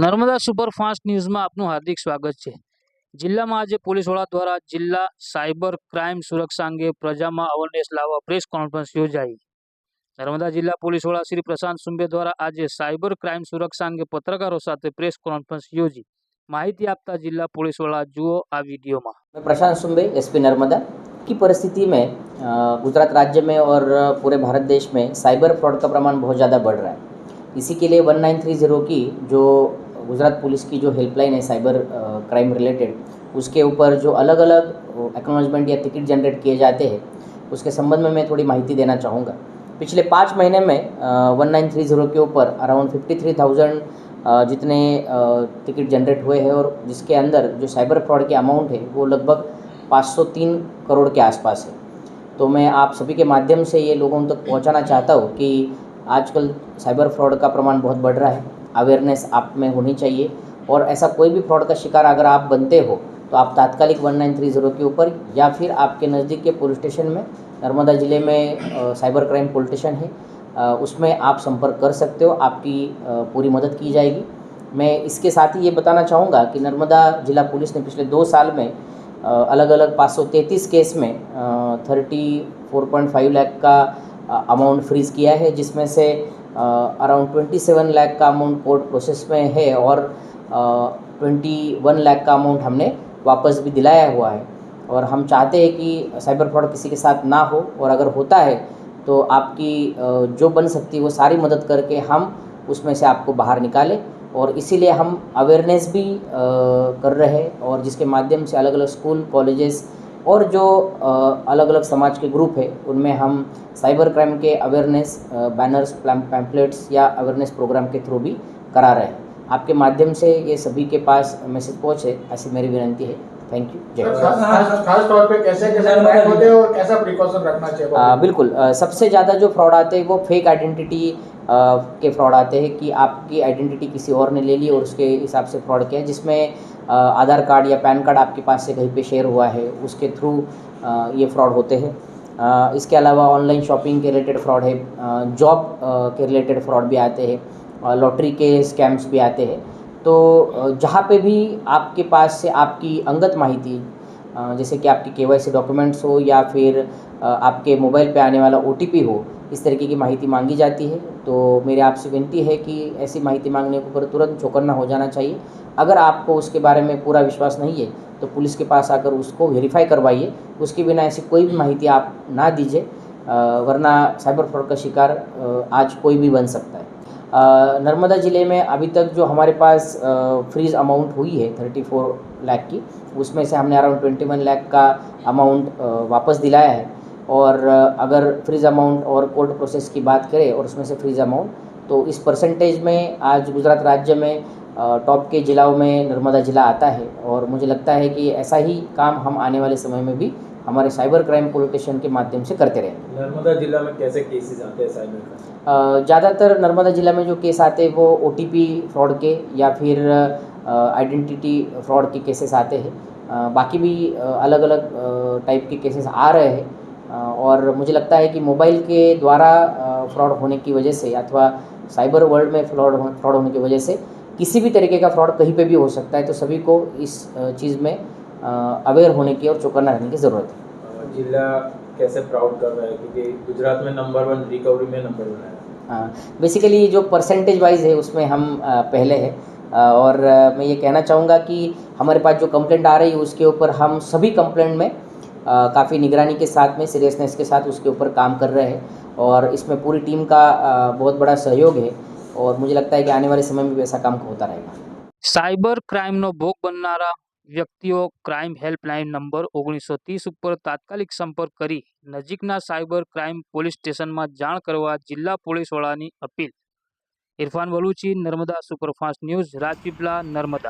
Narmada superfast ન્યૂઝમાં આપનું હાર્દિક સ્વાગત છે। જિલ્લામાં આજે પોલીસ વડા દ્વારા જિલ્લા સાયબર ક્રાઇમ સુરક્ષા અંગે પ્રજામાં અવેરનેસ લાવવા પ્રેસ કોન્ફરન્સ યોજાઈ। નર્મદા જિલ્લા પોલીસ વડા શ્રી પ્રશાંત સુંબે દ્વારા આજે સાયબર ક્રાઇમ સુરક્ષા અંગે પત્રકારો સાથે પ્રેસ કોન્ફરન્સ યોજી माहिती आपता जिला पुलिस वाला जुओ आ वीडियो में। मैं प्रशांत सुंबे एसपी नर्मदा की परिस्थिति में गुजरात राज्य में और पूरे भारत देश में साइबर फ्रॉड का प्रमाण बहुत ज़्यादा बढ़ रहा है। इसी के लिए 1930 की जो गुजरात पुलिस की जो हेल्पलाइन है साइबर क्राइम रिलेटेड, उसके ऊपर जो अलग अलग एक्नॉलेजमेंट या टिकट जनरेट किए जाते हैं उसके संबंध में मैं थोड़ी माहिती देना चाहूँगा। पिछले 5 महीने में 1930 के ऊपर अराउंड 53,000 जितने टिकट जनरेट हुए हैं और जिसके अंदर जो साइबर फ्रॉड के अमाउंट है वो लगभग 503 करोड़ के आसपास है। तो मैं आप सभी के माध्यम से ये लोगों तक पहुंचाना चाहता हूँ कि आजकल साइबर फ्रॉड का प्रमाण बहुत बढ़ रहा है, अवेयरनेस आप में होनी चाहिए और ऐसा कोई भी फ्रॉड का शिकार अगर आप बनते हो तो आप तात्कालिक 1930 के ऊपर या फिर आपके नज़दीक के पुलिस स्टेशन में, नर्मदा ज़िले में साइबर क्राइम पुलिस स्टेशन है, उसमें आप संपर्क कर सकते हो, आपकी पूरी मदद की जाएगी। मैं इसके साथ ही ये बताना चाहूँगा कि नर्मदा जिला पुलिस ने पिछले 2 साल में अलग अलग 533 केस में 34.5 लाख का अमाउंट फ्रीज़ किया है, जिसमें से अराउंड 27 लाख का अमाउंट कोर्ट प्रोसेस में है और 21 लाख का अमाउंट हमने वापस भी दिलाया हुआ है। और हम चाहते हैं कि साइबर फ्रॉड किसी के साथ ना हो और अगर होता है तो आपकी जो बन सकती है वो सारी मदद करके हम उसमें से आपको बाहर निकालें। और इसीलिए हम अवेयरनेस भी कर रहे हैं और जिसके माध्यम से अलग अलग स्कूल, कॉलेजेस और जो अलग अलग समाज के ग्रुप है उनमें हम साइबर क्राइम के अवेयरनेस बैनर्स, पैम्पलेट्स या अवेयरनेस प्रोग्राम के थ्रू भी करा रहे हैं। आपके माध्यम से ये सभी के पास मैसेज पहुँचे, ऐसी मेरी विनती है। Thank you. जय खास तौर पे कैसे ट्रैक होते हैं और कैसा प्रिकॉशन रखना चाहिए? बिल्कुल, सबसे ज़्यादा जो फ्रॉड आते हैं वो फेक आइडेंटिटी के फ्रॉड आते हैं कि आपकी आइडेंटिटी किसी और ने ले ली और उसके हिसाब से फ्रॉड किया, जिसमें आधार कार्ड या पैन कार्ड आपके पास से कहीं पे शेयर हुआ है, उसके थ्रू ये फ्रॉड होते हैं। इसके अलावा ऑनलाइन शॉपिंग के रिलेटेड फ्रॉड है, जॉब के रिलेटेड फ्रॉड भी आते हैं, लॉटरी के स्कैम्स भी आते हैं। तो जहाँ पे भी आपके पास से आपकी अंगत माहिती जैसे कि आपकी केवाईसी डॉक्यूमेंट्स हो या फिर आपके मोबाइल पे आने वाला OTP हो, इस तरीके की माहिती मांगी जाती है, तो मेरी आपसे विनती है कि ऐसी माहिती मांगने के ऊपर तुरंत चौकन्ना हो जाना चाहिए। अगर आपको उसके बारे में पूरा विश्वास नहीं है तो पुलिस के पास आकर उसको वेरीफाई करवाइए। उसके बिना ऐसी कोई भी माहिती आप ना दीजिए, वरना साइबर फ्रॉड का शिकार आज कोई भी बन सकता है। नर्मदा ज़िले में अभी तक जो हमारे पास फ्रीज़ अमाउंट हुई है 34 लाख की, उसमें से हमने अराउंड 21 लाख का अमाउंट वापस दिलाया है। और अगर फ्रीज़ अमाउंट और कोर्ट प्रोसेस की बात करें और उसमें से फ्रीज़ अमाउंट, तो इस परसेंटेज में आज गुजरात राज्य में टॉप के ज़िलों में नर्मदा ज़िला आता है। और मुझे लगता है कि ऐसा ही काम हम आने वाले समय में भी हमारे साइबर क्राइम पुलिस स्टेशन के माध्यम से करते रहेंगे। नर्मदा जिला में कैसे केसेस आते हैं साइबर क्राइम? ज़्यादातर नर्मदा ज़िला में जो केस आते हैं वो OTP फ्रॉड के या फिर आइडेंटिटी फ्रॉड के केसेस आते हैं। बाकी भी अलग अलग टाइप के केसेस आ रहे हैं। और मुझे लगता है कि मोबाइल के द्वारा फ्रॉड होने की वजह से अथवा साइबर वर्ल्ड में फ्रॉड होने की वजह से किसी भी तरीके का फ्रॉड कहीं पे भी हो सकता है। तो सभी को इस चीज़ में अवेयर होने की और चौकन्ना रहने की ज़रूरत है। जिला कैसे प्राउड कर रहा है क्योंकि गुजरात में नंबर 1, रिकवरी में नंबर 1 है? हाँ, बेसिकली जो परसेंटेज वाइज है उसमें हम पहले हैं। और मैं ये कहना चाहूँगा कि हमारे पास जो कंप्लेंट आ रही है उसके ऊपर हम सभी कंप्लेंट में काफ़ी निगरानी के साथ में, सीरियसनेस के साथ उसके ऊपर काम कर रहे हैं। और इसमें पूरी टीम का बहुत बड़ा सहयोग है और मुझे लगता है कि आने वाले समय में भी ऐसा काम होता रहेगा। साइबर क्राइमનો ભોગ બનનારા વ્યક્તિઓ ક્રાઇમ હેલ્પલાઇન નંબર 1930 ઉપર તાત્કાલિક સંપર્ક કરી નજીકના સાયબર ક્રાઇમ પોલીસ સ્ટેશનમાં જાણ કરવા જિલ્લા પોલીસ વડાની appeal. Irfan બલુચી, Narmada superfast news, Rajpipla, Narmada.